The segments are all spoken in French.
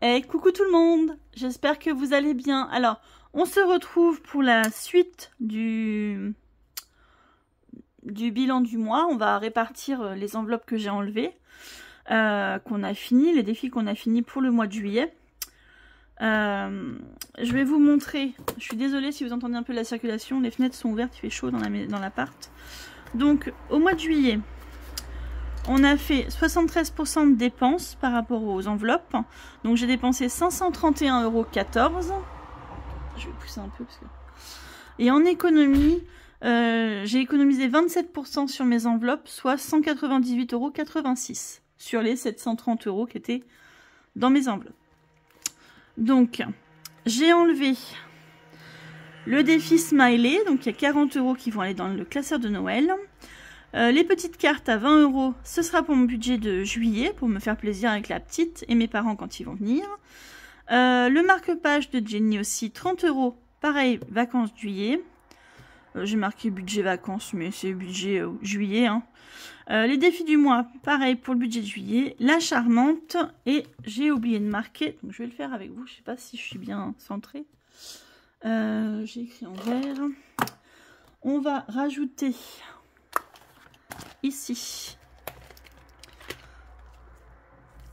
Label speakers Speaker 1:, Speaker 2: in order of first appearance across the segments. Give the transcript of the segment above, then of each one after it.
Speaker 1: Et coucou tout le monde, j'espère que vous allez bien. Alors, on se retrouve pour la suite du bilan du mois. On va répartir les enveloppes que j'ai enlevées, qu'on a fini, les défis qu'on a fini pour le mois de juillet. Je vais vous montrer, je suis désolée si vous entendez un peu la circulation, les fenêtres sont ouvertes, il fait chaud dans l'appart. Donc, au mois de juillet, on a fait 73% de dépenses par rapport aux enveloppes. Donc j'ai dépensé 531,14 €. Je vais pousser un peu parce que... Et en économie, j'ai économisé 27% sur mes enveloppes, soit 198,86 € sur les 730 € qui étaient dans mes enveloppes. Donc, j'ai enlevé le défi Smiley. Donc il y a 40 € qui vont aller dans le classeur de Noël. Les petites cartes à 20 €, ce sera pour mon budget de juillet, pour me faire plaisir avec la petite et mes parents quand ils vont venir. Le marque-page de Jenny aussi, 30 €, pareil, vacances juillet. J'ai marqué budget vacances, mais c'est budget juillet. Hein. Les défis du mois, pareil pour le budget de juillet. La charmante, et j'ai oublié de marquer, donc je vais le faire avec vous, je ne sais pas si je suis bien centrée. J'ai écrit en vert. On va rajouter... ici,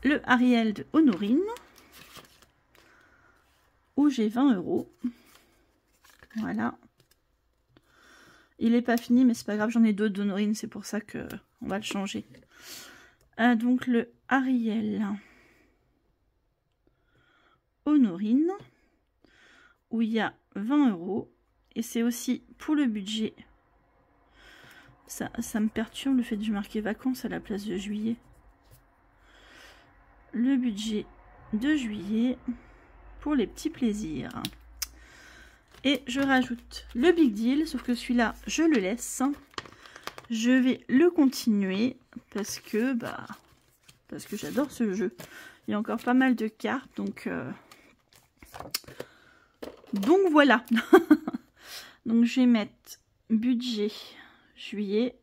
Speaker 1: le Ariel de Honorine, où j'ai 20 €. Voilà. Il n'est pas fini, mais c'est pas grave, j'en ai d'autres d'Honorine, c'est pour ça que on va le changer. Donc le Ariel Honorine, où il y a 20 €, et c'est aussi pour le budget. Ça me perturbe le fait de marquer vacances à la place de juillet. Le budget de juillet pour les petits plaisirs. Et je rajoute le Big Deal, sauf que celui-là, je le laisse. Je vais le continuer parce que j'adore ce jeu. Il y a encore pas mal de cartes, donc voilà. Donc je vais mettre budget juillet,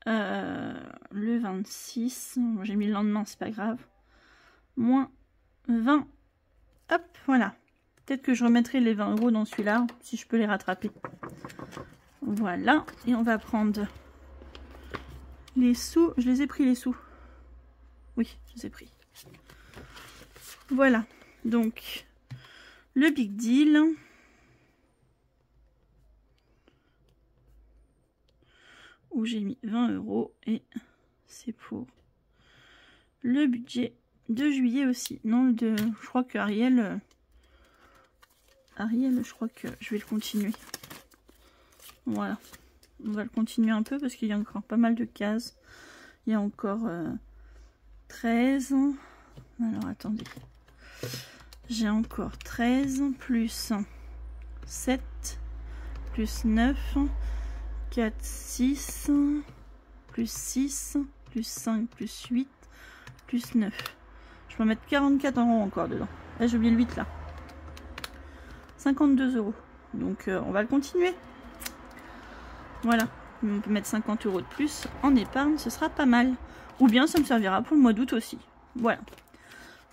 Speaker 1: le 26, j'ai mis le lendemain, c'est pas grave, moins 20, hop, voilà. Peut-être que je remettrai les 20 € dans celui-là, si je peux les rattraper. Voilà, et on va prendre les sous, je les ai pris les sous, oui, je les ai pris. Voilà, donc, le Big Deal... où j'ai mis 20 € et c'est pour le budget de juillet aussi. Non, je crois que Ariel, je crois que je vais le continuer. Voilà, on va le continuer un peu parce qu'il y a encore pas mal de cases. Il y a encore 13. Alors attendez, j'ai encore 13 plus 7 plus 9. 4, 6, plus 6, plus 5, plus 8, plus 9. Je peux mettre 44 € encore dedans. Là, j'ai oublié le 8 là. 52 €. Donc, on va le continuer. Voilà. On peut mettre 50 € de plus en épargne. Ce sera pas mal. Ou bien, ça me servira pour le mois d'août aussi. Voilà.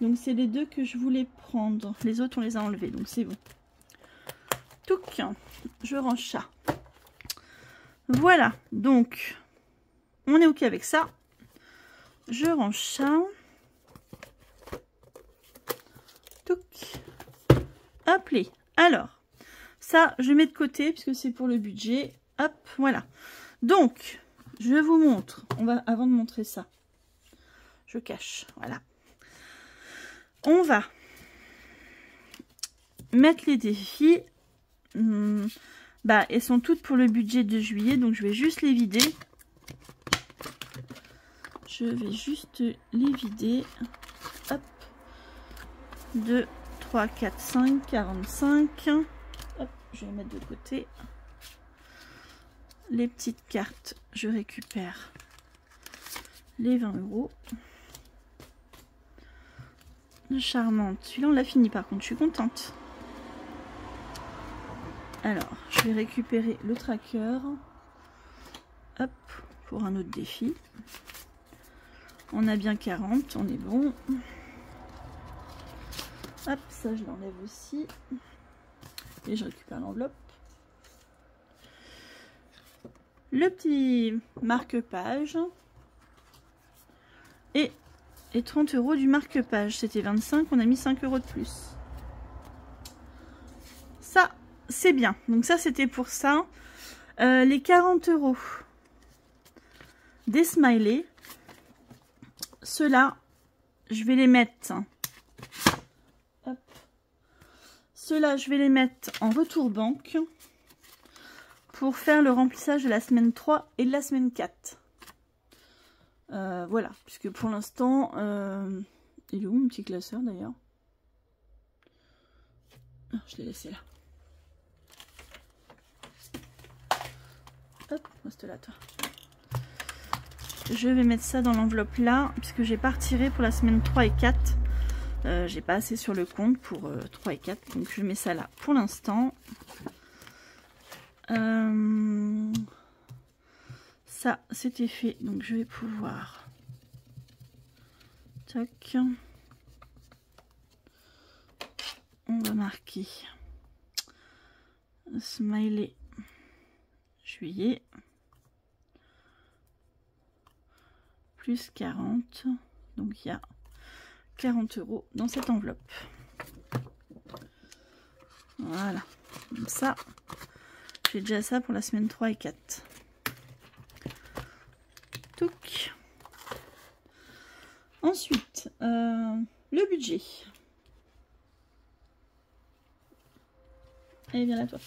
Speaker 1: Donc, c'est les deux que je voulais prendre. Les autres, on les a enlevés. Donc, c'est bon. Touc. Je range ça. Voilà, donc, on est OK avec ça. Je range ça. Touc. Hop, les. Alors, ça, je mets de côté puisque c'est pour le budget. Hop, voilà. Donc, je vous montre. Avant de montrer ça, je cache. Voilà. On va mettre les défis. Elles sont toutes pour le budget de juillet, donc je vais juste les vider. Je vais juste les vider. Hop. 2, 3, 4, 5, 45. Hop, je vais les mettre de côté. Les petites cartes, je récupère les 20 €. Charmante. Celui-là, on l'a fini par contre, je suis contente. Alors, je vais récupérer le tracker. Hop, pour un autre défi. On a bien 40, on est bon. Hop, ça je l'enlève aussi. Et je récupère l'enveloppe. Le petit marque-page. Et 30 € du marque-page. C'était 25, on a mis 5 € de plus. Ça, c'est bien. Donc ça, c'était pour ça. Les 40 € des smileys. Ceux-là, je vais les mettre... Hop. Ceux-là, je vais les mettre en retour banque pour faire le remplissage de la semaine 3 et de la semaine 4. Voilà, puisque pour l'instant... il est où mon petit classeur d'ailleurs? Ah, je l'ai laissé là. Hop, reste là toi. Je vais mettre ça dans l'enveloppe là, puisque j'ai pas retiré pour la semaine 3 et 4. J'ai pas assez sur le compte pour 3 et 4, donc je mets ça là pour l'instant. Ça, c'était fait, donc je vais pouvoir... Tac. On va marquer smiley juillet plus 40. Donc il y a 40 € dans cette enveloppe. Voilà. Comme ça, j'ai déjà ça pour la semaine 3 et 4. Touc. Ensuite, le budget. Allez, viens là, toi.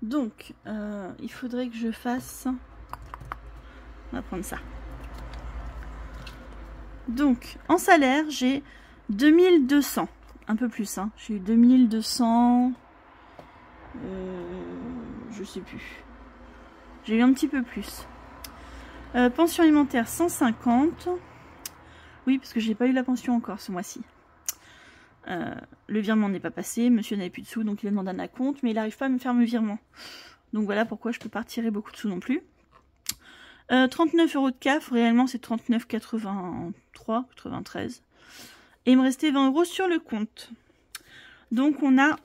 Speaker 1: Donc, il faudrait que je fasse... On va prendre ça. Donc, en salaire, j'ai 2200. Un peu plus, hein. J'ai eu 2200... je sais plus. J'ai eu un petit peu plus. Pension alimentaire, 150. Oui, parce que j'ai pas eu la pension encore ce mois-ci. Le virement n'est pas passé, monsieur n'avait plus de sous, donc il a demandé un acompte, mais il n'arrive pas à me faire mon virement. Donc voilà pourquoi je peux pas retirer beaucoup de sous non plus. 39 € de CAF, réellement c'est 39,83, 93. Et il me restait 20 € sur le compte. Donc on a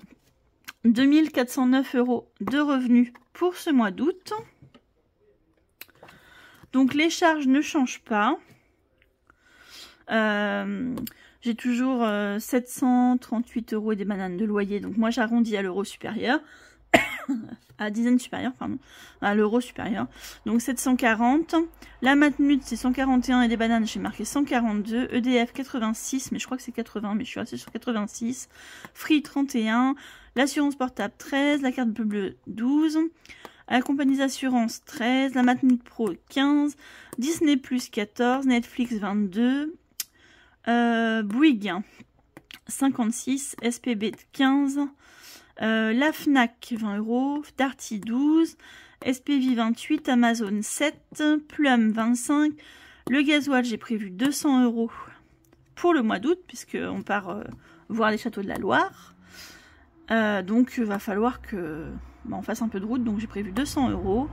Speaker 1: 2409 € de revenus pour ce mois d'août. Donc les charges ne changent pas. J'ai toujours 738 € et des bananes de loyer. Donc moi j'arrondis à l'euro supérieur. À dizaine supérieure, pardon. À l'euro supérieur. Donc 740. La Matmut c'est 141 et des bananes, j'ai marqué 142. EDF 86, mais je crois que c'est 80, mais je suis restée sur 86. Free 31. L'assurance portable 13. La carte bleue 12. La compagnie d'assurance 13. La Matmut Pro 15. Disney Plus 14. Netflix 22. Bouygues 56, SPB 15, la Fnac 20 €, Darty 12, SPV 28, Amazon 7, Plum 25, le gasoil j'ai prévu 200 € pour le mois d'août puisque on part voir les châteaux de la Loire, donc va falloir que on fasse un peu de route, donc j'ai prévu 200 €.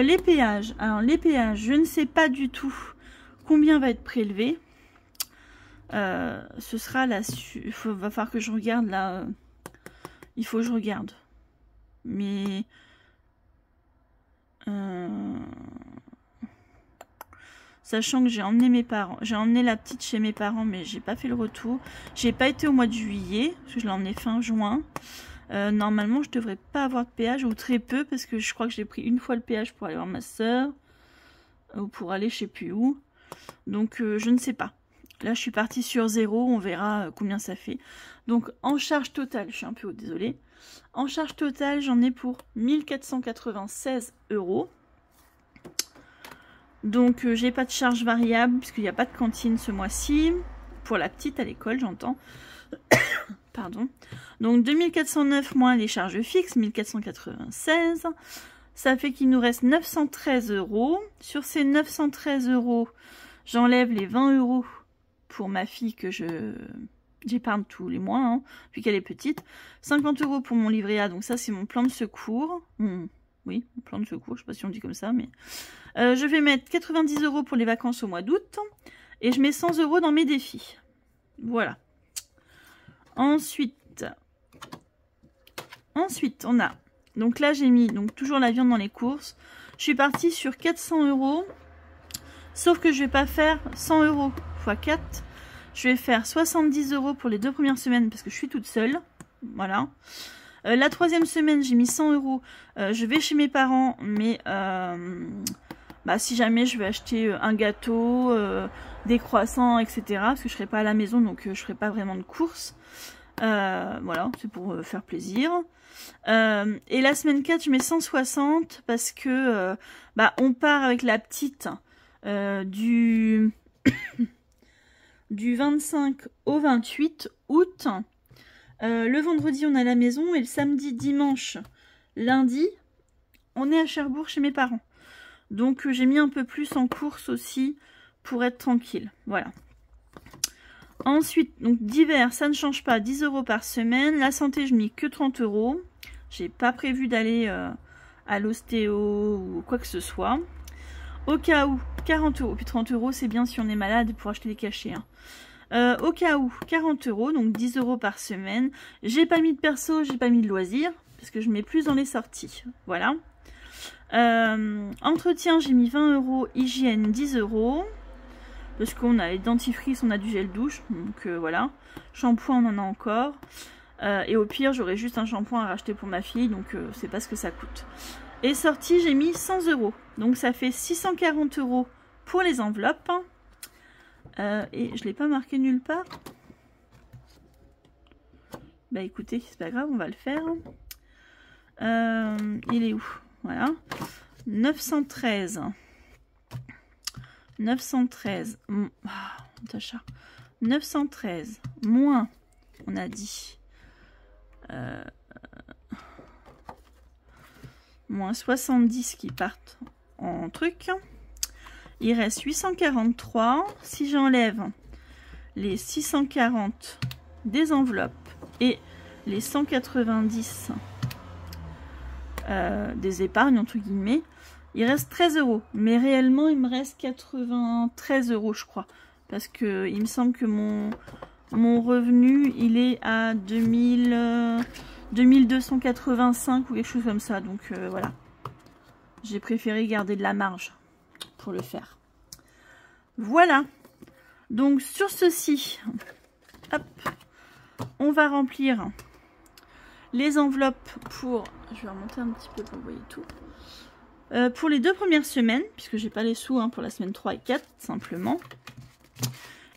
Speaker 1: Les péages, alors les péages je ne sais pas du tout combien va être prélevé. Ce sera là, va falloir que je regarde là. Il faut que je regarde. Mais sachant que j'ai emmené mes parents, j'ai emmené la petite chez mes parents, mais j'ai pas fait le retour. J'ai pas été au mois de juillet, parce que je l'ai emmené fin juin. Normalement, je devrais pas avoir de péage ou très peu, parce que je crois que j'ai pris une fois le péage pour aller voir ma soeur ou pour aller je sais plus où. Donc je ne sais pas. Là, je suis partie sur 0, on verra combien ça fait. Donc, en charge totale, je suis un peu haut, désolée. En charge totale, j'en ai pour 1496 €. Donc, j'ai pas de charge variable, puisqu'il n'y a pas de cantine ce mois-ci. Pour la petite à l'école, j'entends. Pardon. Donc, 2409 moins les charges fixes, 1496. Ça fait qu'il nous reste 913 €. Sur ces 913 €, j'enlève les 20 € pour ma fille que j'épargne tous les mois, hein, vu qu'elle est petite. 50 € pour mon livret A, donc ça c'est mon plan de secours. Oui, mon plan de secours, je sais pas si on dit comme ça, mais... je vais mettre 90 € pour les vacances au mois d'août, et je mets 100 € dans mes défis. Voilà. Ensuite, on a... Donc là, j'ai mis donc toujours la viande dans les courses. Je suis partie sur 400 €. Sauf que je vais pas faire 100 € x 4. Je vais faire 70 € pour les 2 premières semaines parce que je suis toute seule. Voilà. La 3e semaine, j'ai mis 100 €. Je vais chez mes parents, mais bah, si jamais je vais acheter un gâteau, des croissants, etc. Parce que je serai pas à la maison, donc je ferai pas vraiment de courses. Voilà, c'est pour faire plaisir. Et la semaine 4, je mets 160 parce que bah, on part avec la petite du 25 au 28 août. Le vendredi, on est à la maison et le samedi, dimanche, lundi, on est à Cherbourg chez mes parents. Donc, j'ai mis un peu plus en course aussi pour être tranquille. Voilà. Ensuite, donc d'hiver, ça ne change pas, 10 € par semaine. La santé, je n'ai mis que 30 €. J'ai pas prévu d'aller à l'ostéo ou quoi que ce soit. Au cas où, 40 €. Puis 30 €, c'est bien si on est malade pour acheter des cachets. Hein. Au cas où, 40 €, donc 10 € par semaine. J'ai pas mis de perso, j'ai pas mis de loisirs, parce que je mets plus dans les sorties. Voilà. Entretien, j'ai mis 20 €. Hygiène, 10 €. Parce qu'on a les dentifrices, on a du gel douche. Donc voilà. Shampoing, on en a encore. Et au pire, j'aurai juste un shampoing à racheter pour ma fille. Donc c'est pas ce que ça coûte. Et sortie, j'ai mis 100 €. Donc ça fait 640 € pour les enveloppes. Et je ne l'ai pas marqué nulle part. Bah écoutez, c'est pas grave, on va le faire. Il est où? Voilà. 913. 913. Tacha. 913. Moins, on a dit. Moins 70 qui partent en truc. Il reste 843. Si j'enlève les 640 des enveloppes et les 190 des épargnes, entre guillemets, il reste 13 €. Mais réellement, il me reste 93 € je crois. Parce que il me semble que mon revenu, il est à 2285 ou quelque chose comme ça. Donc voilà. J'ai préféré garder de la marge pour le faire. Voilà. Donc sur ceci, hop, on va remplir les enveloppes pour... Je vais remonter un petit peu pour vous voyez tout. Pour les 2 premières semaines, puisque j'ai pas les sous hein, pour la semaine 3 et 4, simplement.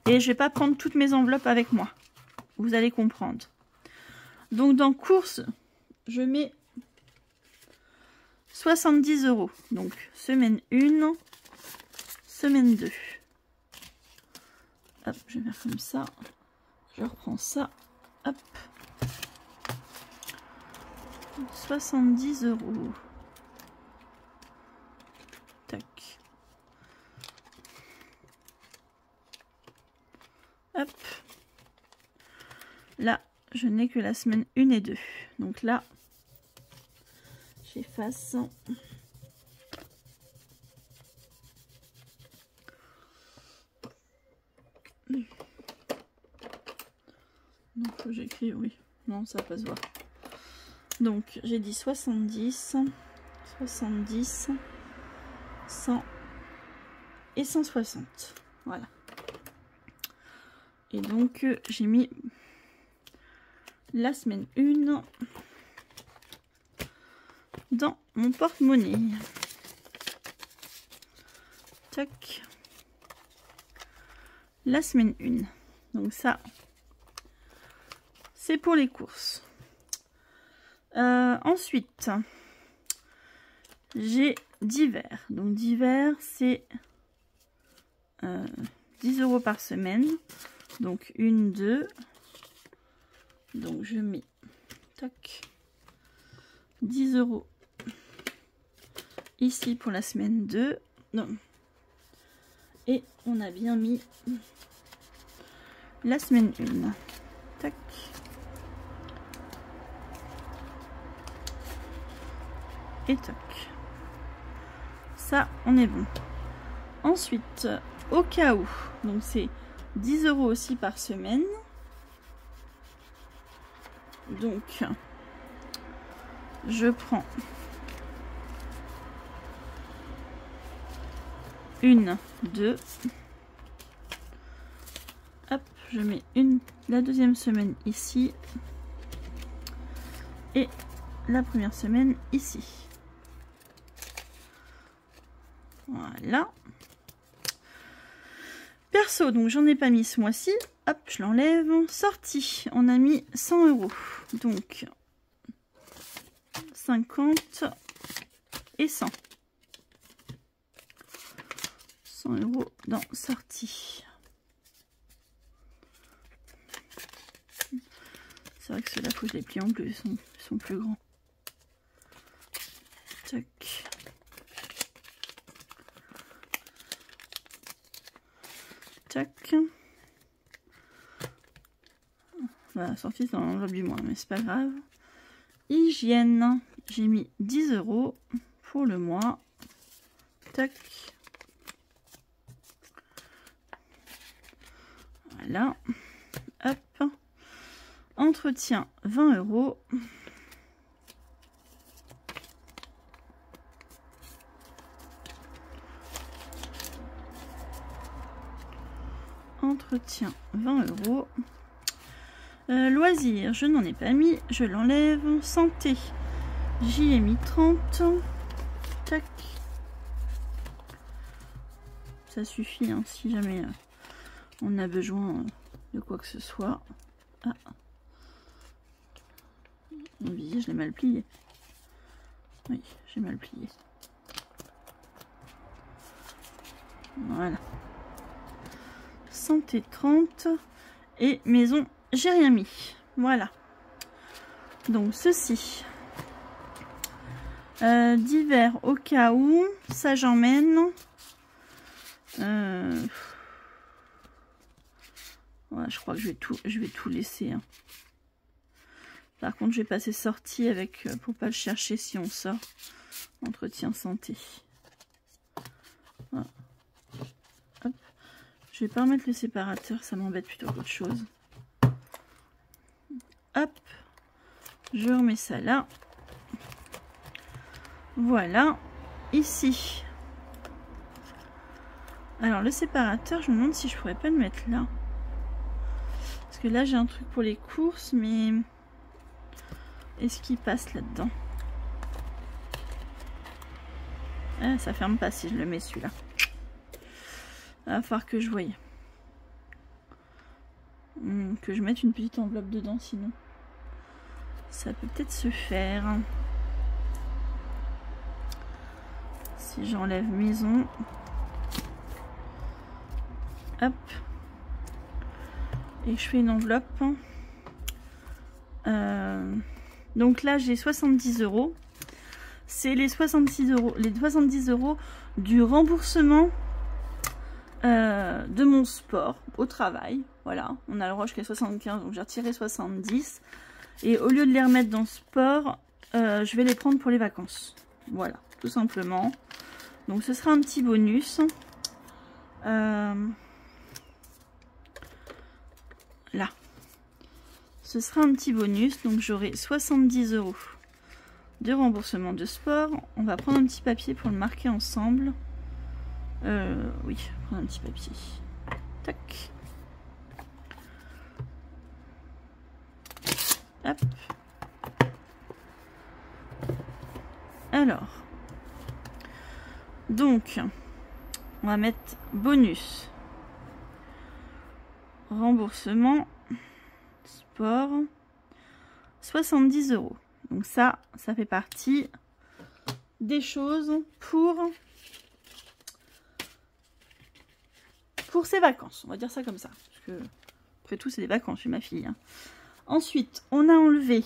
Speaker 1: Et je vais pas prendre toutes mes enveloppes avec moi. Vous allez comprendre. Donc dans courses, je mets 70 €. Donc semaine 1, semaine 2. Hop, je vais faire comme ça. Je reprends ça. Hop. 70 €. Tac. Hop. Là, je n'ai que la semaine 1 et 2. Donc là, j'efface. Non, faut que j'écris, oui. Non, ça va pas se voir. Donc, j'ai dit 70, 70, 100 et 160. Voilà. Et donc, j'ai mis la semaine 1 dans mon porte-monnaie. Tac. La semaine 1. Donc ça, c'est pour les courses. Ensuite, j'ai divers. Donc divers, c'est 10 € par semaine. Donc 1, 2. Donc je mets tac, 10 € ici pour la semaine 2. Non. Et on a bien mis la semaine 1. Tac. Et tac. Ça, on est bon. Ensuite, au cas où, donc c'est 10 € aussi par semaine. Donc, je prends une, deux. Hop, je mets la deuxième semaine ici. Et la première semaine ici. Voilà. Perso, donc j'en ai pas mis ce mois-ci. Hop, je l'enlève. Sortie, on a mis 100 €. Donc 50 et 100. 100 € dans sortie. C'est vrai que ceux-là, faut que je les plie en bleu, ils sont plus grands. Tac. Tac. Voilà, sortie dans l'enveloppe du mois, mais c'est pas grave. Hygiène, j'ai mis 10 € pour le mois. Tac. Voilà. Hop. Entretien, 20 €. Entretien, 20 €. Loisirs, je n'en ai pas mis, je l'enlève. Santé, j'y ai mis 30. Tac. Ça suffit hein, si jamais on a besoin de quoi que ce soit. Ah. Mon billet, je l'ai mal plié. Oui, j'ai mal plié. Voilà. Santé 30 et maison, j'ai rien mis. Voilà. Donc ceci. Divers au cas où, ça j'emmène. Ouais, je crois que je vais tout laisser. Hein. Par contre, je vais passer sortie avec pour pas le chercher si on sort. Entretien santé. Voilà. Hop. Je vais pas remettre le séparateur, ça m'embête plutôt qu'autre chose. Hop. Je remets ça là. Voilà. Ici. Alors le séparateur, je me demande si je pourrais pas le mettre là. Parce que là j'ai un truc pour les courses, mais est-ce qu'il passe là-dedans? Ah, ça ferme pas si je le mets celui-là. Il va falloir que je voie. Que je mette une petite enveloppe dedans sinon. Ça peut peut-être se faire. Si j'enlève maison. Hop. Et je fais une enveloppe. Donc là j'ai 70 €. C'est les 66 €, les 70 € du remboursement de mon sport au travail. Voilà, on a le droit jusqu'à 75, donc j'ai retiré 70. Et au lieu de les remettre dans sport, je vais les prendre pour les vacances. Voilà, tout simplement. Donc ce sera un petit bonus. Là. Ce sera un petit bonus, donc j'aurai 70 € de remboursement de sport. On va prendre un petit papier pour le marquer ensemble. Oui, prendre un petit papier. Tac. Hop. Alors. Donc, on va mettre bonus. Remboursement. Sport. 70 €. Donc ça fait partie des choses pour ses vacances. On va dire ça comme ça. Parce que, après tout, c'est des vacances chez ma fille. Hein. Ensuite, on a enlevé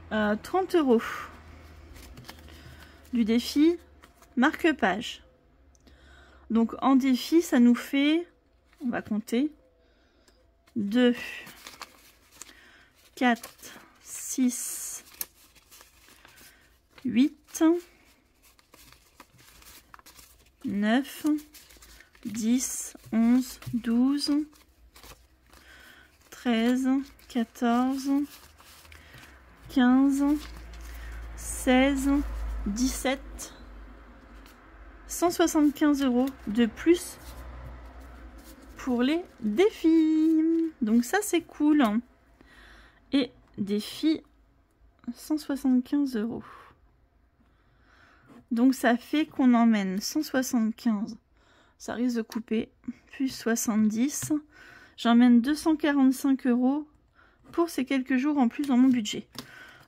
Speaker 1: 30 € du défi marque-page. Donc en défi, ça nous fait, on va compter, 2, 4, 6, 8, 9, 10, 11, 12, 13, 14, 15, 16, 17, 175 € de plus pour les défis. Donc ça c'est cool. Et défi 175 €. Donc ça fait qu'on emmène 175. Ça risque de couper. Plus 70. J'emmène 245 € pour ces quelques jours en plus dans mon budget.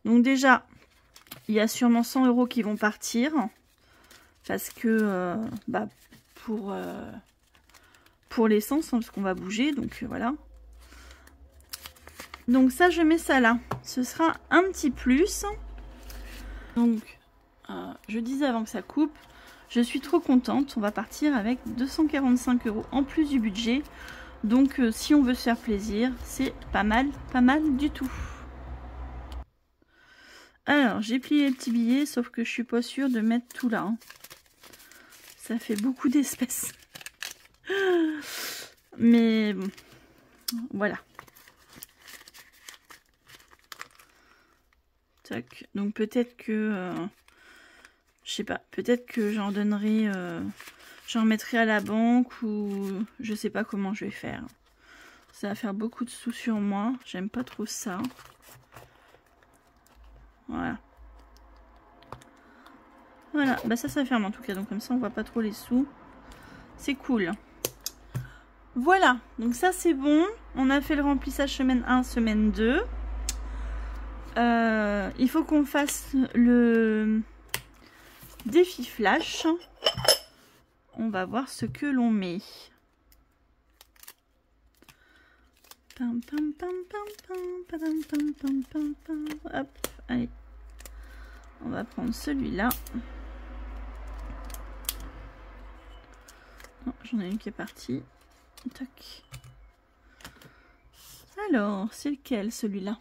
Speaker 1: Donc déjà, il y a sûrement 100 € qui vont partir. Parce que pour l'essence, hein, parce qu'on va bouger. Donc voilà. Donc ça, je mets ça là. Ce sera un petit plus. Donc, je disais avant que ça coupe, je suis trop contente. On va partir avec 245 € en plus du budget. Donc, si on veut se faire plaisir, c'est pas mal du tout. Alors, j'ai plié les petits billets, sauf que je suis pas sûre de mettre tout là. Hein. Ça fait beaucoup d'espèces. Mais bon, voilà. Tac. Donc peut-être que, je sais pas, peut-être que j'en donnerai, j'en mettrai à la banque ou je sais pas comment je vais faire. Ça va faire beaucoup de sous sur moi. J'aime pas trop ça. Voilà. Voilà, bah ça ferme en tout cas. Donc comme ça on voit pas trop les sous. C'est cool. Voilà, donc ça c'est bon. On a fait le remplissage semaine 1, semaine 2. Il faut qu'on fasse le défi flash. On va voir ce que l'on met. Hop, allez. On va prendre celui-là. Oh, j'en ai une qui est partie. Tac. Alors, c'est lequel celui-là?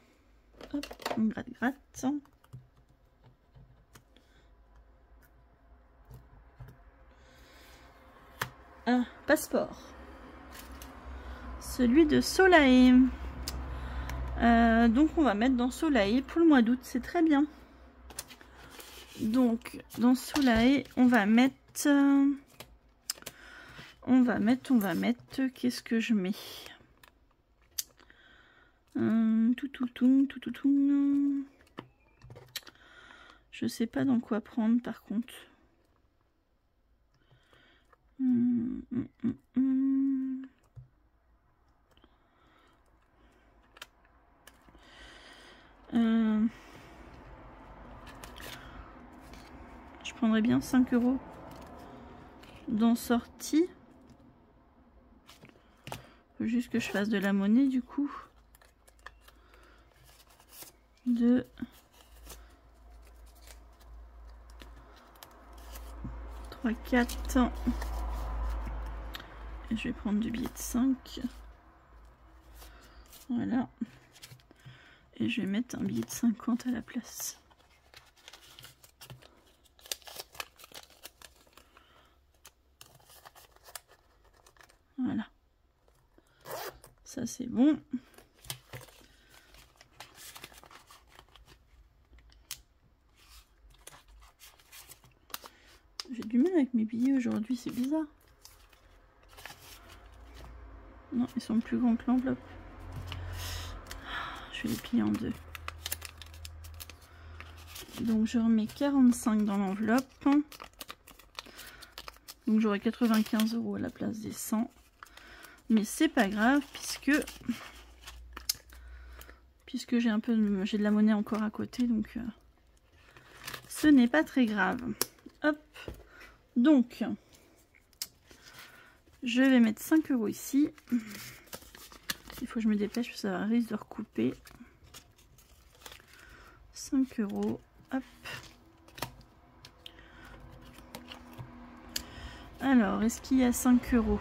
Speaker 1: Hop, on gratte, gratte. Ah, passeport. Celui de Soleil. Donc on va mettre dans Soleil pour le mois d'août, c'est très bien. Donc dans Soleil, on va mettre, qu'est-ce que je mets? Je sais pas dans quoi prendre par contre. Je prendrais bien 5 € dans sortie. Faut juste que je fasse de la monnaie du coup. 2, 3, 4. Et je vais prendre du billet de 5. Voilà. Et je vais mettre un billet de 50 à la place. Voilà. Ça c'est bon. J'ai du mal avec mes billets aujourd'hui, c'est bizarre. Non, ils sont plus grands que l'enveloppe. Je vais les plier en deux. Donc je remets 45 dans l'enveloppe. Donc j'aurai 95 € à la place des 100. Mais c'est pas grave puisque j'ai de la monnaie encore à côté, donc ce n'est pas très grave. Hop. Donc je vais mettre 5 € ici. Il faut que je me dépêche parce que ça risque de recouper. 5 €. Hop. Alors, est-ce qu'il y a 5 €?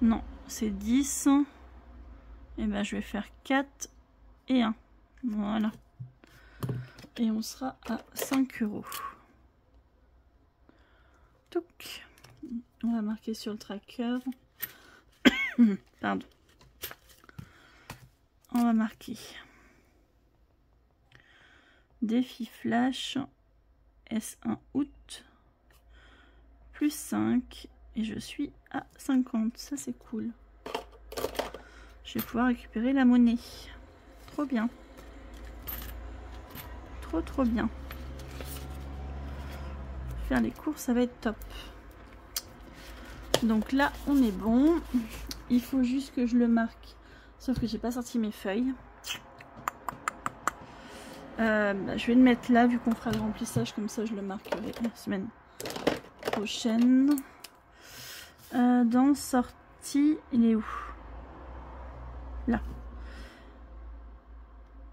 Speaker 1: Non, c'est 10. Et ben, je vais faire 4 et 1. Voilà. Et on sera à 5 €. Touc. On va marquer sur le tracker. Pardon. on va marquer défi flash S1 août plus 5 et je suis à 50. Ça c'est cool. Je vais pouvoir récupérer la monnaie. Trop bien. Trop bien. Faire les courses, ça va être top. Donc là, on est bon. Il faut juste que je le marque. Sauf que j'ai pas sorti mes feuilles. Je vais le mettre là, vu qu'on fera le remplissage. Comme ça, je le marquerai la semaine prochaine. Dans sortie, il est où? Là.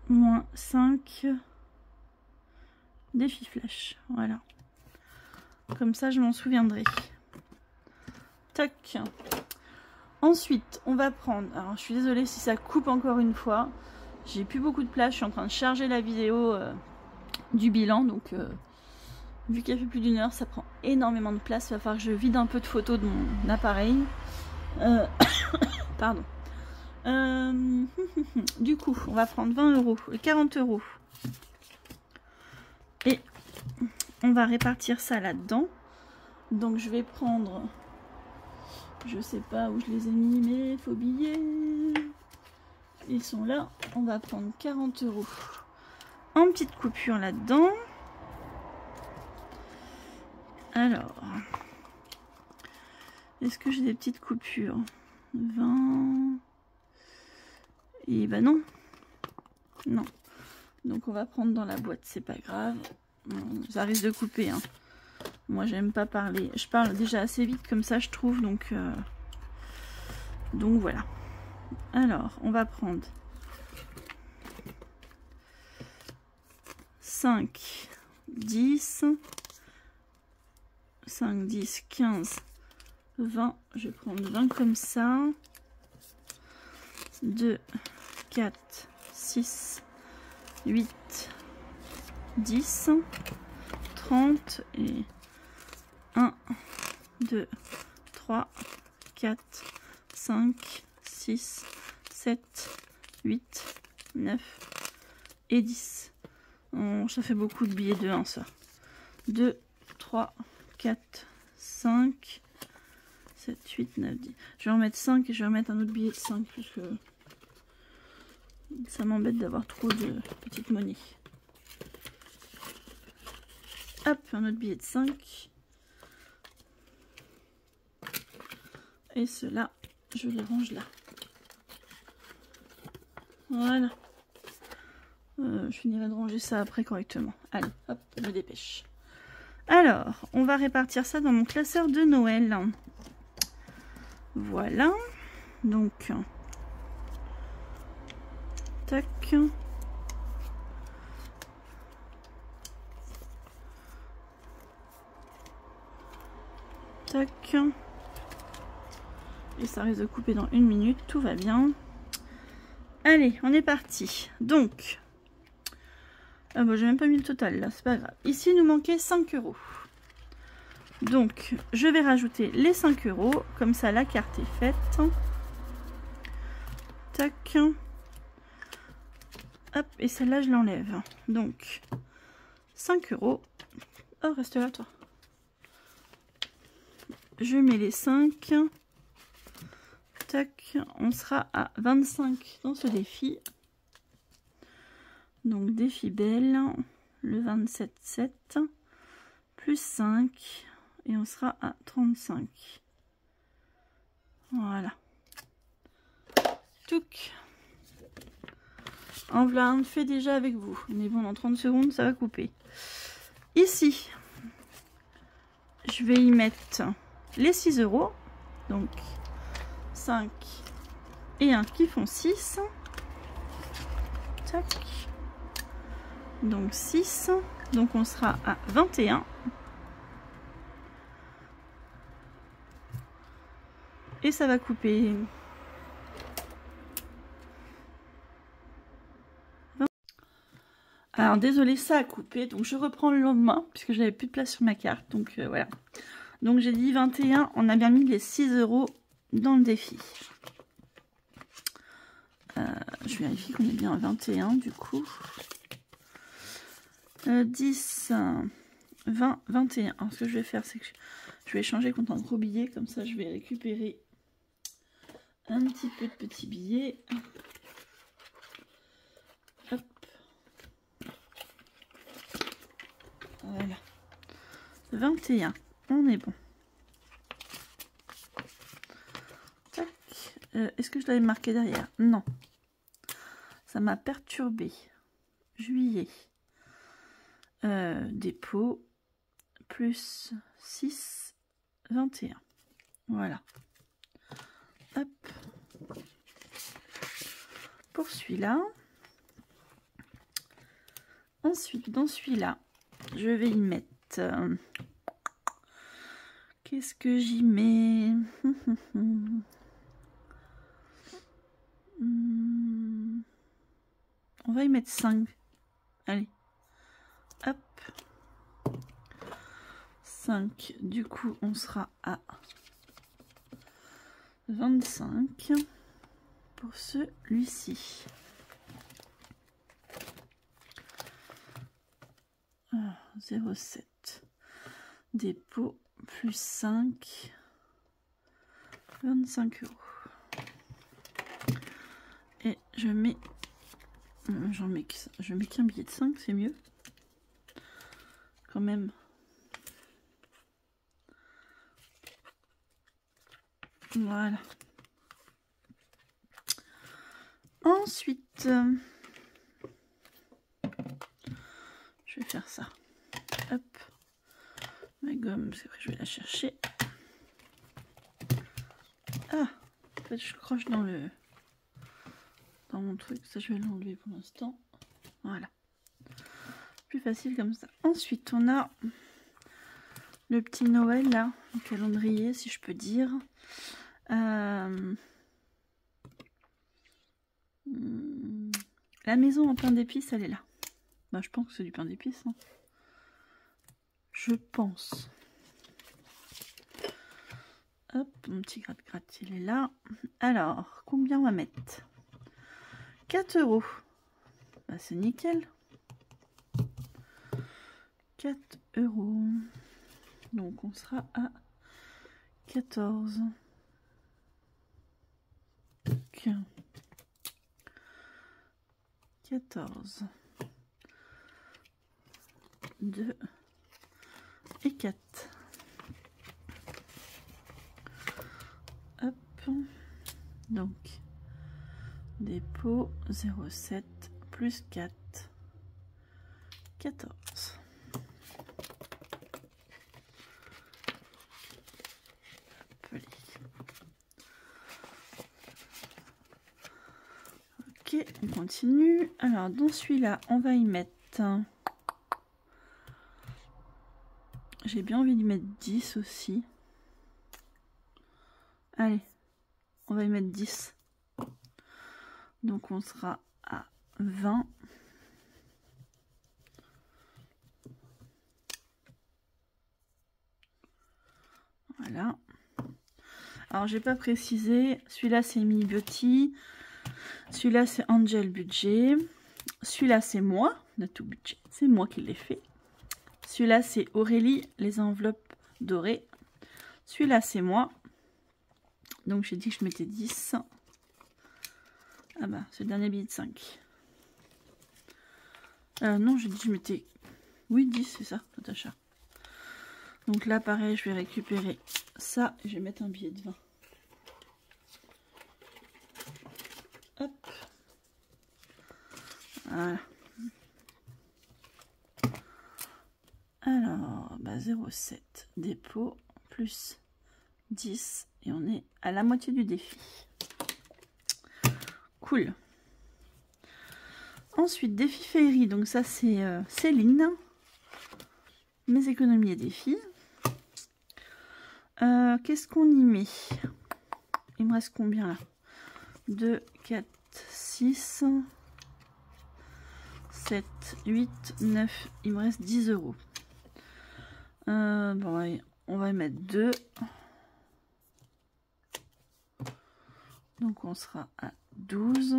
Speaker 1: Moins 5. Défi flash. Voilà. Comme ça, je m'en souviendrai. Tac. Ensuite, on va prendre... Alors, je suis désolée si ça coupe encore une fois. J'ai plus beaucoup de place. Je suis en train de charger la vidéo du bilan. Donc, vu qu'il y a fait plus d'une heure, ça prend énormément de place. Il va falloir que je vide un peu de photos de mon appareil. Pardon. Du coup, on va prendre 20 €, 40 €. Et on va répartir ça là-dedans. Donc, je vais prendre... Je sais pas où je les ai mis, mes faux billets. Ils sont là. On va prendre 40 € en petite coupure là-dedans. Alors, est-ce que j'ai des petites coupures? 20. Et ben non. Non. Donc on va prendre dans la boîte, c'est pas grave. Ça risque de couper, hein. Moi j'aime pas parler. Je parle déjà assez vite comme ça, je trouve. Donc voilà. Alors, on va prendre 5, 10, 5, 10, 15, 20. Je vais prendre 20 comme ça. 2, 4, 6, 8, 10, 30 et 1, 2, 3, 4, 5, 6, 7, 8, 9 et 10. Oh, ça fait beaucoup de billets de 1 ça. 2, 3, 4, 5, 7, 8, 9, 10. Je vais en mettre 5 et je vais remettre un autre billet de 5 parce que ça m'embête d'avoir trop de petites monnaies. Hop, un autre billet de 5. Et ceux-là, je les range là. Voilà. Je finirai de ranger ça après correctement. Allez, hop, je me dépêche. Alors, on va répartir ça dans mon classeur de Noël. Voilà. Donc, tac. Tac. Et ça risque de couper dans 1 minute. Tout va bien. Allez, on est parti. Donc, ah bah, j'ai même pas mis le total là, c'est pas grave. Ici, il nous manquait 5 €. Donc, je vais rajouter les 5 €. Comme ça, la carte est faite. Tac. Hop, et celle-là, je l'enlève. Donc, 5 €. Oh, reste là, toi. Je mets les 5. Tac, on sera à 25 dans ce défi. Donc, défi belle, le 27,7 plus 5 et on sera à 35. Voilà. Touc. En voilà un fait déjà avec vous. Mais bon, dans 30 secondes, ça va couper. Ici, je vais y mettre les 6 €. Donc, 5 et 1 qui font 6. Tac. Donc 6. Donc on sera à 21. Et ça va couper. Alors désolé, ça a coupé. Donc je reprends le lendemain puisque j'avais plus de place sur ma carte. Donc voilà. Donc j'ai dit 21. On a bien mis les 6 € dans le défi. je vérifie qu'on est bien à 21 du coup. 10, 20, 21. Alors ce que je vais faire, c'est que je vais changer contre un gros billet. Comme ça, je vais récupérer un petit peu de petits billets. Hop. Voilà. 21. On est bon. Tac. Est-ce que je l'avais marqué derrière? Non. Ça m'a perturbé. Juillet. Dépôt. Plus 6, 21. Voilà. Hop. Pour celui-là. Ensuite, dans celui-là, je vais y mettre... qu'est-ce que j'y mets? On va y mettre 5. Allez. Hop. 5. Du coup, on sera à 25 pour celui-ci. 0,7. Dépôt plus 5. 25 €. Et je mets... je mets qu'un billet de 5, c'est mieux. Quand même. Voilà. Ensuite, je vais faire ça. Hop. Ma gomme, c'est vrai, je vais la chercher. Ah, en fait, je croche dans mon truc. Ça, je vais l'enlever pour l'instant. Voilà. Plus facile comme ça. Ensuite, on a le petit Noël, là, le calendrier, si je peux dire. La maison en pain d'épices, elle est là. Bah, je pense que c'est du pain d'épices. Hein. Je pense. Hop, mon petit gratte-gratte, il est là. Alors, combien on va mettre? 4 €. Bah, c'est nickel. 4 €. Donc, on sera à 14. 14. 2 et 4. Hop. Donc, dépôt 0,7 plus 4. 14. Hop, ok, on continue. Alors, dans celui-là, on va y mettre... J'ai bien envie d'y mettre 10 aussi. Allez, on va y mettre 10. Donc, on sera à 20. Voilà. Alors, j'ai pas précisé. Celui-là, c'est Mi Beauty. Celui-là, c'est Angel Budget. Celui-là, c'est moi. Natou Budget. C'est moi qui l'ai fait. Celui-là, c'est Aurélie, les enveloppes dorées. Celui-là, c'est moi. Donc, j'ai dit que je mettais 10. Ah bah, c'est le dernier billet de 5. Non, j'ai dit que je mettais... Oui, 10, c'est ça, Natacha. Donc là, pareil, je vais récupérer ça et je vais mettre un billet de 20. Hop. Voilà. Alors, bah 0,7 dépôt plus 10 et on est à la moitié du défi. Cool. Ensuite, défi féerie, donc ça c'est Céline. Mes économies et défis. Qu'est-ce qu'on y met? Il me reste combien là? 2, 4, 6, 7, 8, 9. Il me reste 10 €. Bon, allez, on va y mettre 2. Donc on sera à 12.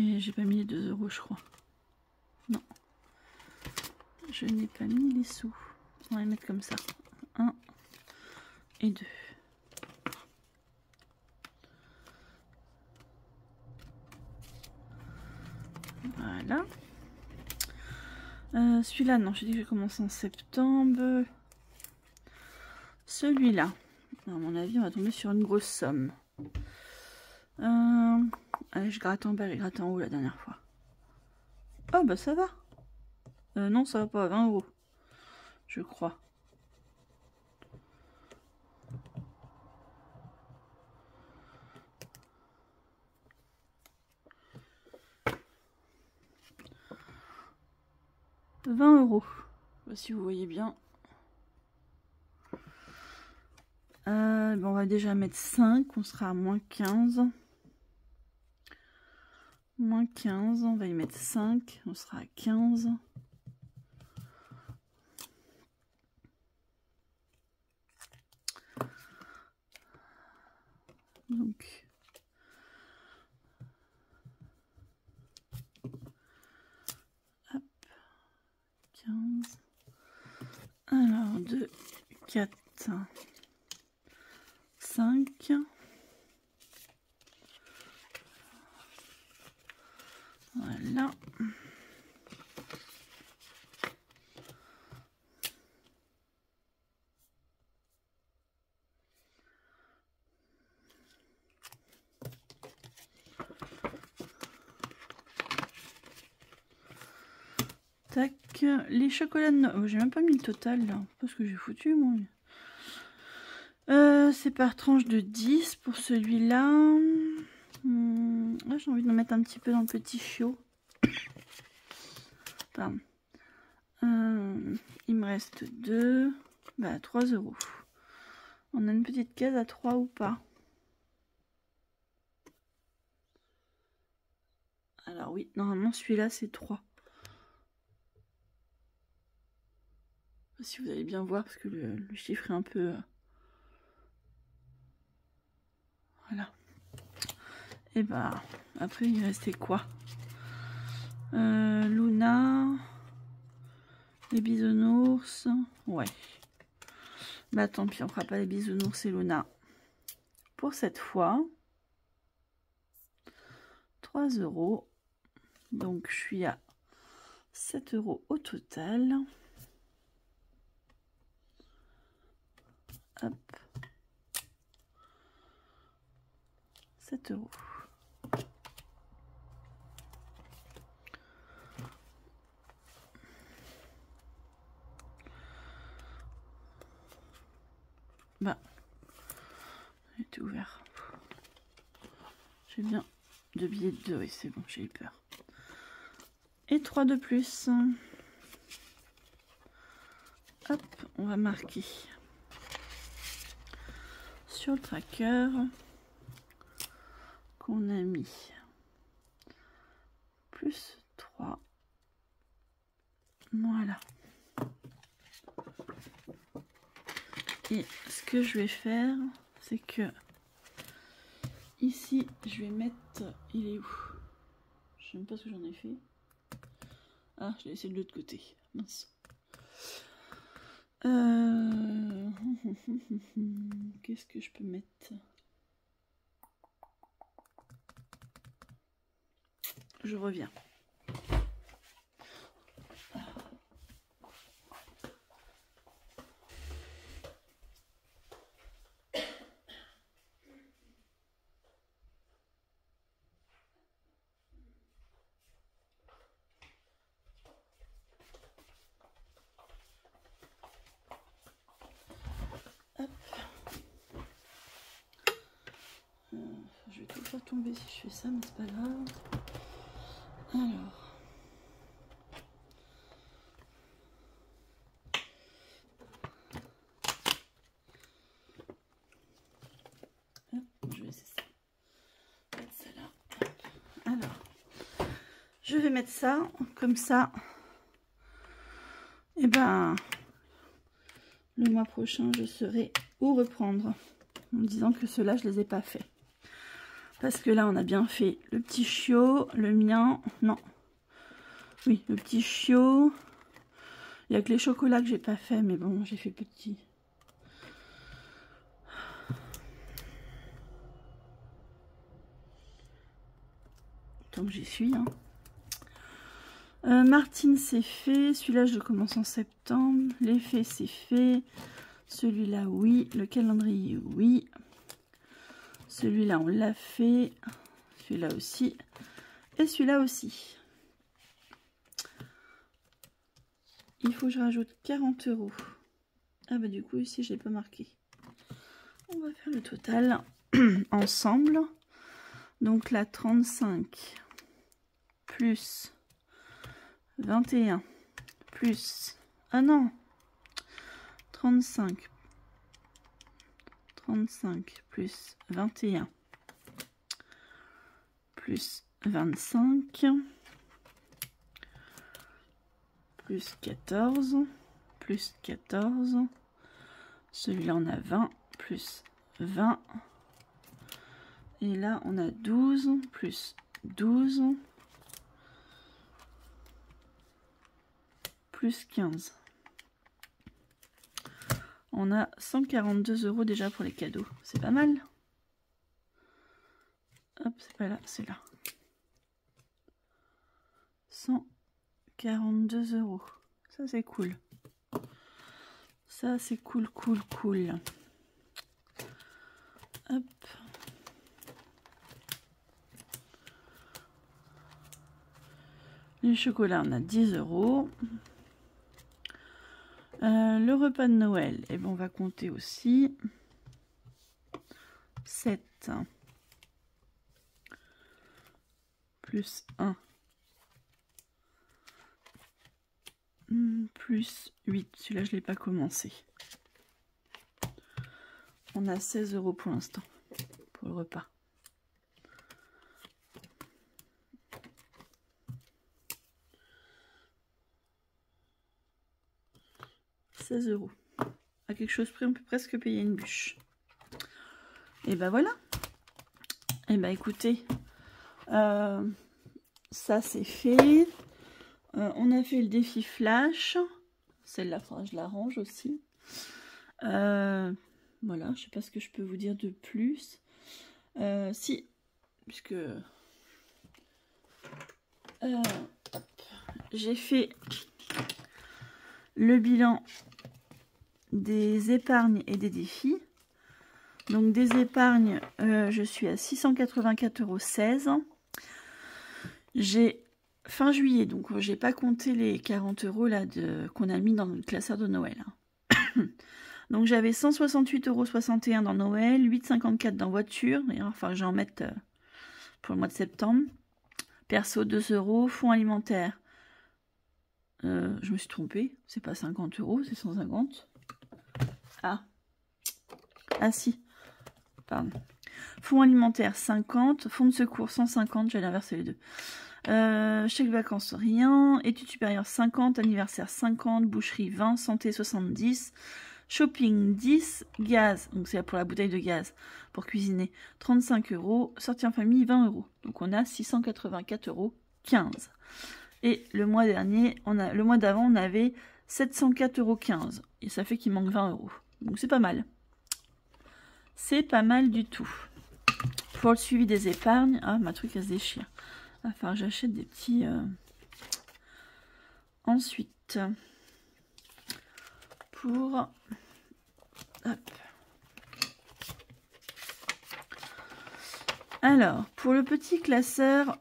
Speaker 1: Et j'ai pas mis les 2 €, je crois. Non. Je n'ai pas mis les sous. On va les mettre comme ça. 1 et 2. Voilà. Celui-là, non, j'ai dit que je commence en septembre. Celui-là, à mon avis, on va tomber sur une grosse somme. Allez, je gratte en bas, j'ai gratté en haut la dernière fois. Oh, bah ça va. Non, ça va pas, 20 €, je crois. €20. Si vous voyez bien. Bon, on va déjà mettre 5, on sera à moins 15. Moins 15, on va y mettre 5, on sera à 15. Donc, hop, 15. Alors, 2, 4, 5. Voilà. Tac, les chocolats de Noël. Oh, j'ai même pas mis le total là, parce que j'ai foutu moi. C'est par tranche de 10 pour celui-là. Là, j'ai envie de le mettre un petit peu dans le petit chiot. Pardon. Il me reste 2. Bah, 3 €. On a une petite case à 3 ou pas? Alors oui, normalement celui-là c'est 3. Si vous allez bien voir, parce que le chiffre est un peu... Voilà. Et bah, après il restait quoi? Luna, les bisounours, ouais. Bah tant pis, on fera pas les bisounours et Luna. Pour cette fois, 3 €. Donc je suis à 7 € au total. Hop. 7 €. Bah, il était ouvert. J'ai bien 2 billets de 2, oui c'est bon, j'ai eu peur. Et 3 de plus. Hop, on va marquer sur le tracker qu'on a mis plus 3. Voilà. Et ce que je vais faire, c'est que ici, je vais mettre... Il est où? Je sais même pas ce que j'en ai fait. Ah, je l'ai laissé de l'autre côté. Mince. Qu'est-ce que je peux mettre? Je reviens. Je vais tout faire tomber si je fais ça, mais c'est pas grave. Alors. Hop, je vais essayer ça. Mettre ça là. Alors. Je vais mettre ça, comme ça. Et ben, le mois prochain, je saurai où reprendre. En me disant que ceux-là, je les ai pas faits. Parce que là, on a bien fait le petit chiot, le mien, non. Oui, le petit chiot. Il n'y a que les chocolats que j'ai pas fait, mais bon, j'ai fait petit. Tant que j'y suis, hein. Martine, c'est fait. Celui-là, je commence en septembre. L'effet, c'est fait. Celui-là, oui. Le calendrier, oui. Celui-là, on l'a fait. Celui-là aussi. Et celui-là aussi. Il faut que je rajoute 40 €. Ah bah du coup, ici, je l'ai pas marqué. On va faire le total ensemble. Donc là, 35 plus 21 plus... Ah non, 35 plus 21 plus 25 plus 14 plus 14. Celui-là, on a 20 plus 20. Et là, on a 12 plus 12 plus 15. On a 142 € déjà pour les cadeaux. C'est pas mal. Hop, c'est pas là, c'est là. 142 €. Ça, c'est cool. Ça, c'est cool, cool, cool. Hop. Les chocolats, on a 10 €. Le repas de Noël, et ben on va compter aussi. 7 plus 1 plus 8. Celui-là, je ne l'ai pas commencé. On a 16 € pour l'instant, pour le repas. €. À quelque chose près, on peut presque payer une bûche. Et ben voilà. Et ben écoutez, ça c'est fait. On a fait le défi flash. Celle-là, je la range aussi. Voilà, je sais pas ce que je peux vous dire de plus. Si, puisque j'ai fait le bilan des épargnes et des défis. Donc des épargnes, je suis à 684,16 €. J'ai fin juillet, donc j'ai pas compté les 40 € là qu'on a mis dans le classeur de Noël. Donc j'avais 168,61 € dans Noël, 8,54 € dans voiture, enfin j'en mette pour le mois de septembre. Perso 2 €, fonds alimentaire. Je me suis trompée, c'est pas 50 €, c'est 150. Ah si, pardon. Fonds alimentaire 50, fonds de secours 150, j'allais inverser les deux. Chèque vacances rien, études supérieures 50, anniversaire 50, boucherie 20, santé 70, shopping 10, gaz, donc c'est pour la bouteille de gaz pour cuisiner 35 €, sortie en famille 20 €. Donc on a 684,15 €. Et le mois dernier, le mois d'avant, on avait 704,15 €. Et ça fait qu'il manque 20 €. Donc c'est pas mal. C'est pas mal du tout. Pour le suivi des épargnes, ah, ma truc elle se déchire. Enfin, j'achète des petits. Ensuite, pour. Hop. Alors, pour le petit classeur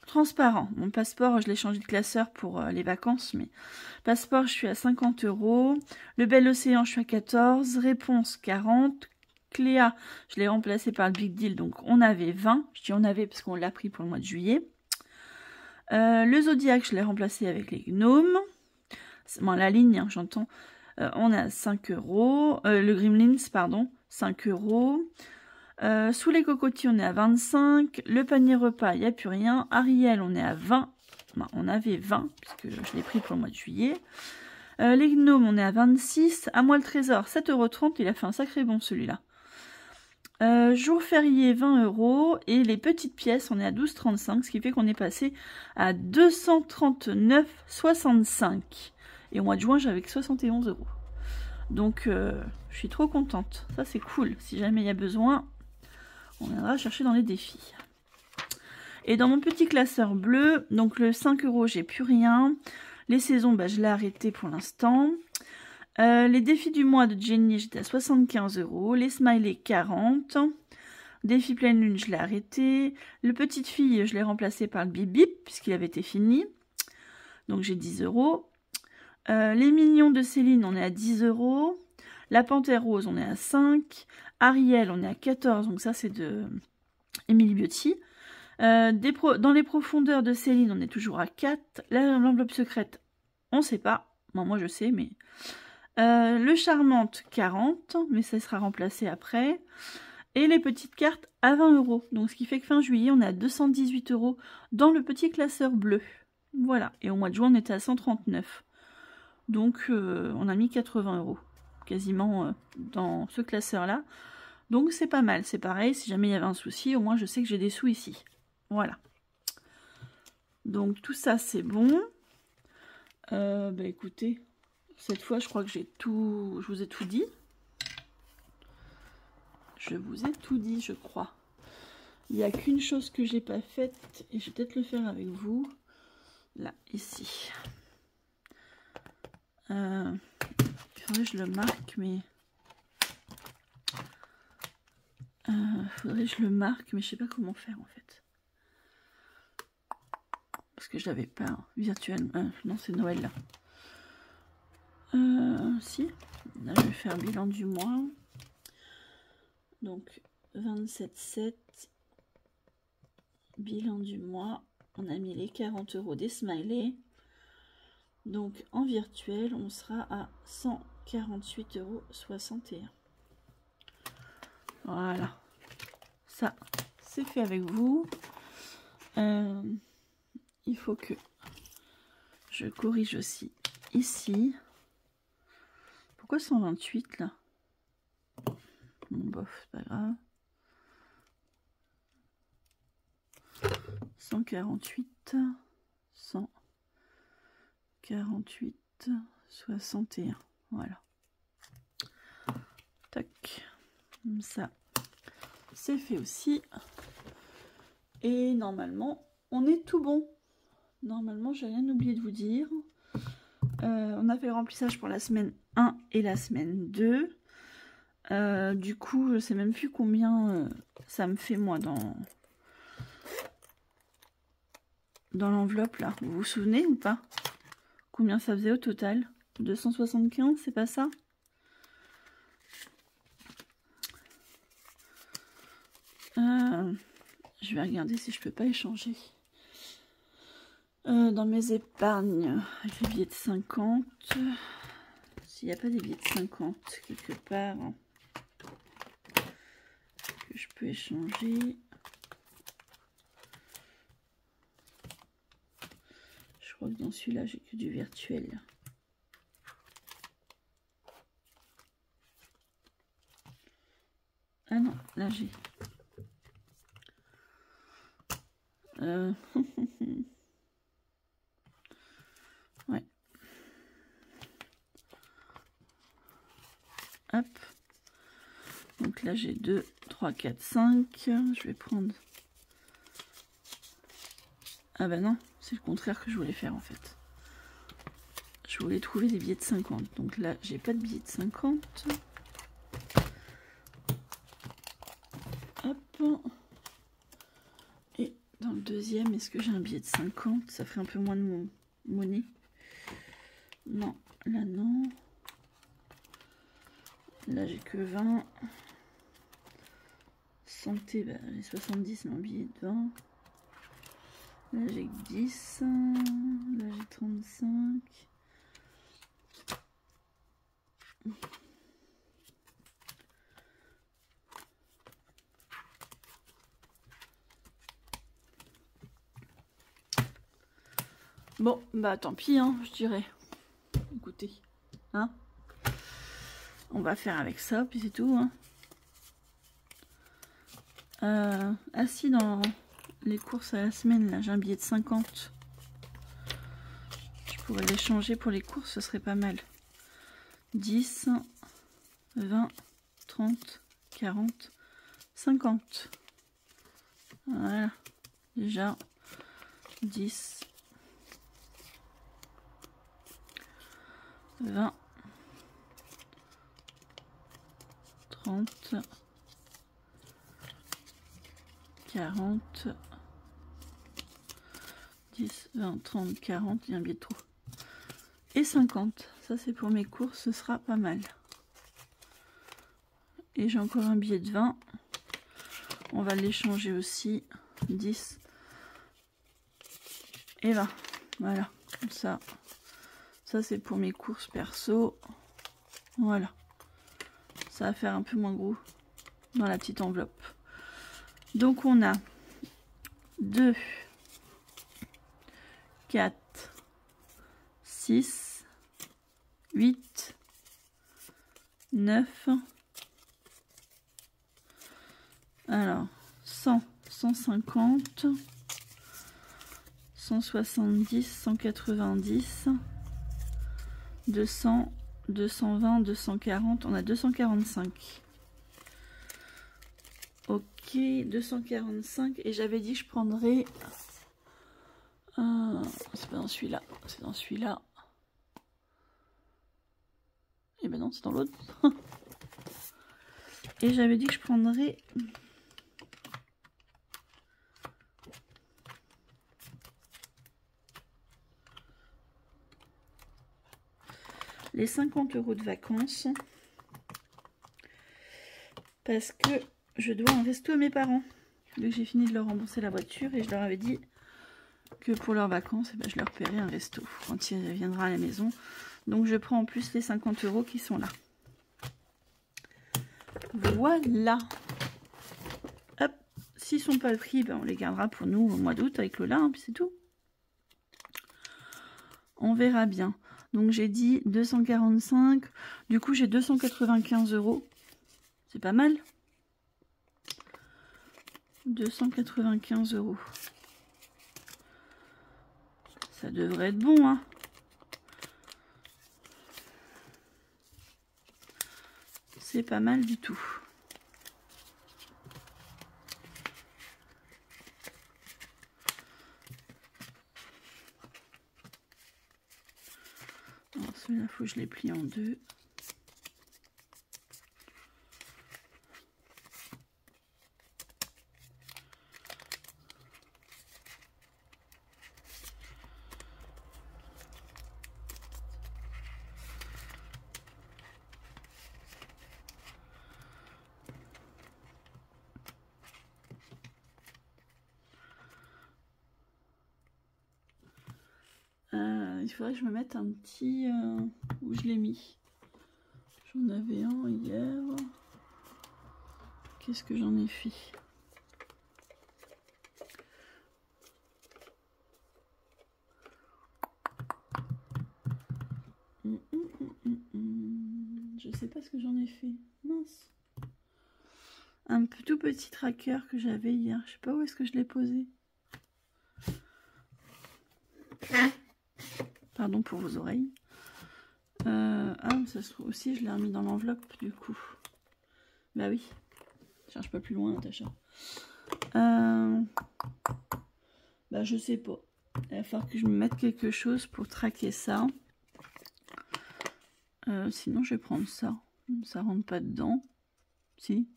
Speaker 1: transparent, mon passeport, je l'ai changé de classeur pour les vacances, mais passeport, je suis à 50 €. Le Bel Océan, je suis à 14. Réponse, 40. Cléa, je l'ai remplacé par le Big Deal, donc on avait 20. Je dis on avait parce qu'on l'a pris pour le mois de juillet. Le Zodiac, je l'ai remplacé avec les gnomes. Bon, la ligne, hein, j'entends. On a 5 €. Le Gremlins, pardon, 5 €. Sous les cocotiers, on est à 25. Le panier repas, il n'y a plus rien. Ariel, on est à 20. Ben, on avait 20, puisque je l'ai pris pour le mois de juillet. Les gnomes, on est à 26. À moi le trésor, 7,30 €. Il a fait un sacré bon celui-là. Jour férié 20 €. Et les petites pièces, on est à 12,35, ce qui fait qu'on est passé à 239,65. Et au mois de juin, j'avais que 71 €. Donc, je suis trop contente. Ça, c'est cool. Si jamais il y a besoin, on viendra chercher dans les défis. Et dans mon petit classeur bleu, donc le 5 €, j'ai plus rien. Les saisons, bah, je l'ai arrêté pour l'instant. Les défis du mois de Jenny, j'étais à 75 €. Les smileys, 40. Défi pleine lune, je l'ai arrêté. Le petite fille, je l'ai remplacé par le bip bip, puisqu'il avait été fini. Donc j'ai 10 €. Les mignons de Céline, on est à 10 €. La panthère rose, on est à 5. Ariel, on est à 14. Donc ça, c'est de Emily Beauty. Dans les profondeurs de Céline, on est toujours à 4. L'enveloppe secrète, on ne sait pas. Bon, moi, je sais, mais... le charmante, 40. Mais ça sera remplacé après. Et les petites cartes à 20 €. Donc, ce qui fait que fin juillet, on est à 218 € dans le petit classeur bleu. Voilà. Et au mois de juin, on était à 139. Donc, on a mis 80 € quasiment dans ce classeur-là. Donc, c'est pas mal. C'est pareil, si jamais il y avait un souci, au moins, je sais que j'ai des sous ici. Voilà. Donc, tout ça, c'est bon. Bah, écoutez, cette fois, je crois que je vous ai tout dit. Je vous ai tout dit, je crois. Il n'y a qu'une chose que j'ai pas faite, et je vais peut-être le faire avec vous. Là, ici. Il faudrait que je le marque, mais... faudrait que je le marque, mais je sais pas comment faire, en fait. Parce que je l'avais pas virtuellement. Non, c'est Noël, là. Si. Là, je vais faire bilan du mois. Donc, 27,7. Bilan du mois. On a mis les 40 € des smileys. Donc, en virtuel, on sera à 148,61 €. Voilà. Ça, c'est fait avec vous. Il faut que je corrige aussi ici. Pourquoi 128 là? Bon, bof, c'est pas grave. 148, 148, 61. Voilà. Tac. Comme ça, c'est fait aussi. Et normalement, on est tout bon. Normalement, j'ai rien oublié de vous dire. On a fait le remplissage pour la semaine 1 et la semaine 2. Du coup, je sais même plus combien ça me fait moi dans l'enveloppe là. Vous vous souvenez ou pas? Combien ça faisait au total? 275, c'est pas ça? Je vais regarder si je peux pas échanger. Dans mes épargnes, avec les billets de 50. S'il n'y a pas des billets de 50 quelque part que je peux échanger. Je crois que dans celui-là, j'ai que du virtuel. Ah non, là j'ai... Ouais. Hop. Donc là j'ai 2, 3, 4, 5. Je vais prendre... Ah bah non, c'est le contraire que je voulais faire en fait. Je voulais trouver des billets de 50. Donc là, j'ai pas de billets de 50. Hop. Et dans le deuxième, est-ce que j'ai un billet de 50? Ça ferait un peu moins de mon monnaie. Non, là non. Là j'ai que 20. Santé, bah, les 70, mon billet de 20. Là j'ai que 10. Là j'ai 35. Bon, bah tant pis, hein, je dirais. Écoutez, hein, on va faire avec ça, puis c'est tout, hein. si, dans les courses à la semaine, là, j'ai un billet de 50. Je pourrais l'échanger pour les courses, ce serait pas mal. 10, 20, 30, 40, 50. Voilà. Déjà, 10, 20, 30, 40, 10, 20, 30, 40, il y a un billet de trop. Et 50, ça c'est pour mes courses, ce sera pas mal. Et j'ai encore un billet de 20, on va l'échanger aussi, 10 et 20, voilà, comme ça. Ça c'est pour mes courses perso, voilà. Ça va faire un peu moins gros dans la petite enveloppe. Donc on a 2, 4, 6, 8, 9, alors 100, 150, 170, 190, 200, 220, 240, on a 245. Ok, 245, et j'avais dit que je prendrais... c'est pas dans celui-là, c'est dans celui-là. Et ben non, c'est dans l'autre. Et j'avais dit que je prendrais... les 50 € de vacances. Parce que je dois un resto à mes parents. Donc j'ai fini de leur rembourser la voiture et je leur avais dit que pour leurs vacances, eh ben, je leur paierai un resto quand il viendra à la maison. Donc je prends en plus les 50 € qui sont là. Voilà. Hop. S'ils sont pas pris, ben, on les gardera pour nous au mois d'août avec Lola, hein, puis c'est tout. On verra bien. Donc j'ai dit 245. Du coup j'ai 295 €. C'est pas mal. 295 €. Ça devrait être bon, hein. C'est pas mal du tout. Alors celui-là, il faut que je les plie en deux. Il faudrait que je me mette un petit... où je l'ai mis. J'en avais un hier. Qu'est-ce que j'en ai fait? Je sais pas ce que j'en ai fait. Mince. Un tout petit tracker que j'avais hier. Je sais pas où est-ce que je l'ai posé. Pardon pour vos oreilles. Ça se trouve aussi, je l'ai remis dans l'enveloppe du coup. Bah oui. Cherche pas plus loin, Natacha. Bah je sais pas. Il va falloir que je me mette quelque chose pour traquer ça. Sinon je vais prendre ça. Ça rentre pas dedans. Si.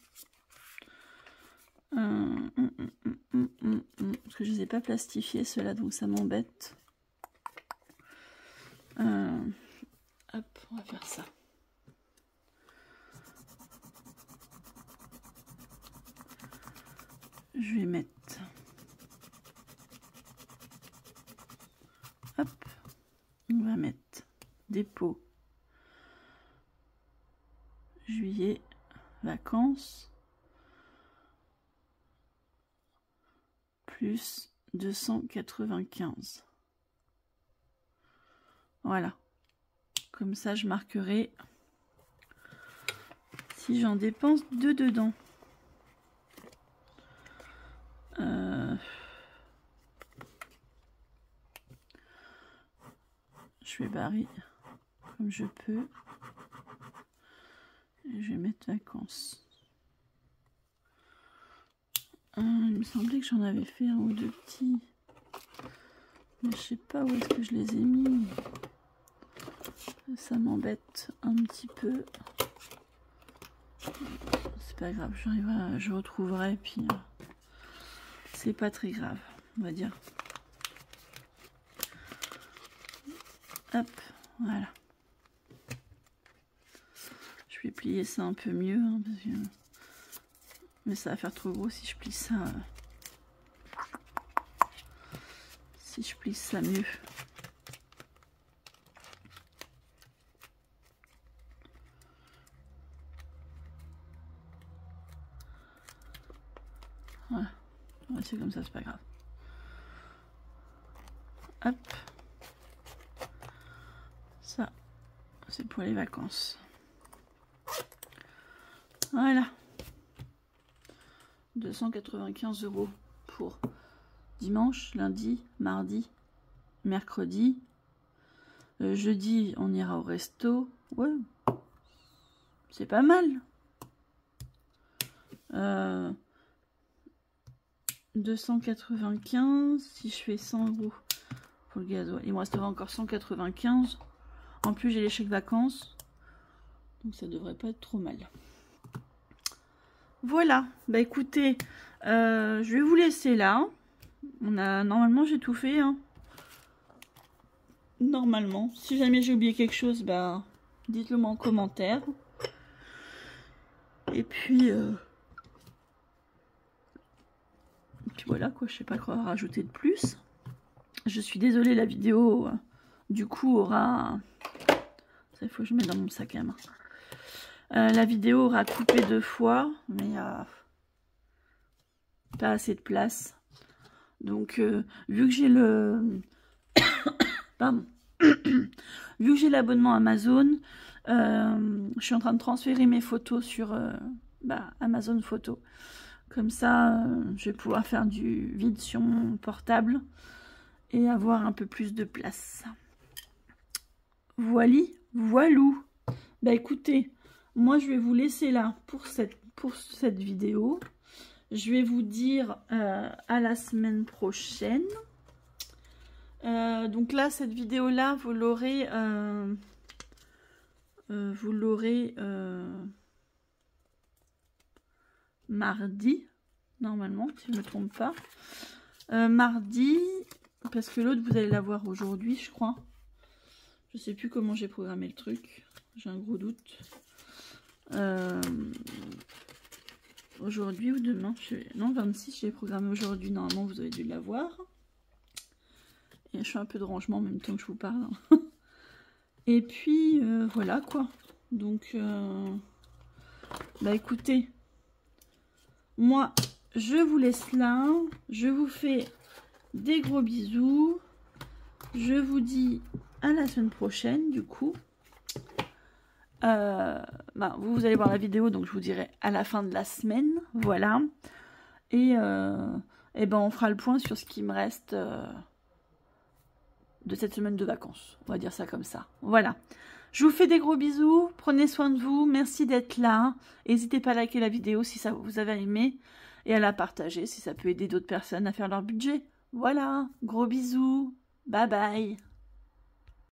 Speaker 1: Parce que je les ai pas plastifiés ceux-là, donc ça m'embête. Hop, on va faire ça. Je vais mettre... Hop, on va mettre dépôt, juillet, vacances, plus 295. Voilà. Comme ça, je marquerai si j'en dépense deux dedans. je vais barrer comme je peux. Et je vais mettre vacances. Il me semblait que j'en avais fait un ou deux petits. Mais je sais pas où est-ce que je les ai mis. Ça m'embête un petit peu. C'est pas grave, je retrouverai. Puis c'est pas très grave, on va dire. Hop, voilà. Je vais plier ça un peu mieux. Hein, parce que... Mais ça va faire trop gros si je plie ça. Si je plie ça mieux. Voilà. On va essayer comme ça, c'est pas grave. Hop. Ça, c'est pour les vacances. Voilà. 295 € pour dimanche, lundi, mardi, mercredi. Jeudi, on ira au resto. Ouais, c'est pas mal. 295, si je fais 100 € pour le gasoil. Il me restera encore 195. En plus, j'ai les chèques vacances. Donc ça devrait pas être trop mal. Voilà, bah écoutez, je vais vous laisser là. Normalement j'ai tout fait. Hein. Normalement, si jamais j'ai oublié quelque chose, bah dites-le moi en commentaire. Et puis voilà quoi, je sais pas quoi rajouter de plus. Je suis désolée, la vidéo du coup aura. Ça, il faut que je mette dans mon sac à main. La vidéo aura coupé 2 fois, mais pas assez de place. Donc, vu que j'ai le... Pardon. Vu que j'ai l'abonnement Amazon, je suis en train de transférer mes photos sur Amazon Photos. Comme ça, je vais pouvoir faire du vide sur mon portable et avoir un peu plus de place. Voilou. Bah écoutez... Moi, je vais vous laisser là pour cette vidéo. Je vais vous dire à la semaine prochaine. Donc là, cette vidéo-là, vous l'aurez mardi, normalement, si je ne me trompe pas. Mardi, parce que l'autre, vous allez la voir aujourd'hui, je crois. Je sais plus comment j'ai programmé le truc. J'ai un gros doute. Aujourd'hui ou demain, non 26, j'ai programmé aujourd'hui, normalement vous avez dû l'avoir. Et je fais un peu de rangement en même temps que je vous parle. Et puis voilà quoi. Donc bah écoutez, moi je vous laisse là, je vous fais des gros bisous, je vous dis à la semaine prochaine du coup. Vous allez voir la vidéo, donc je vous dirai à la fin de la semaine, voilà. Et ben on fera le point sur ce qui me reste de cette semaine de vacances, on va dire ça comme ça. Voilà, je vous fais des gros bisous, prenez soin de vous, merci d'être là. N'hésitez pas à liker la vidéo si ça vous avez aimé et à la partager si ça peut aider d'autres personnes à faire leur budget. Voilà, gros bisous, bye bye.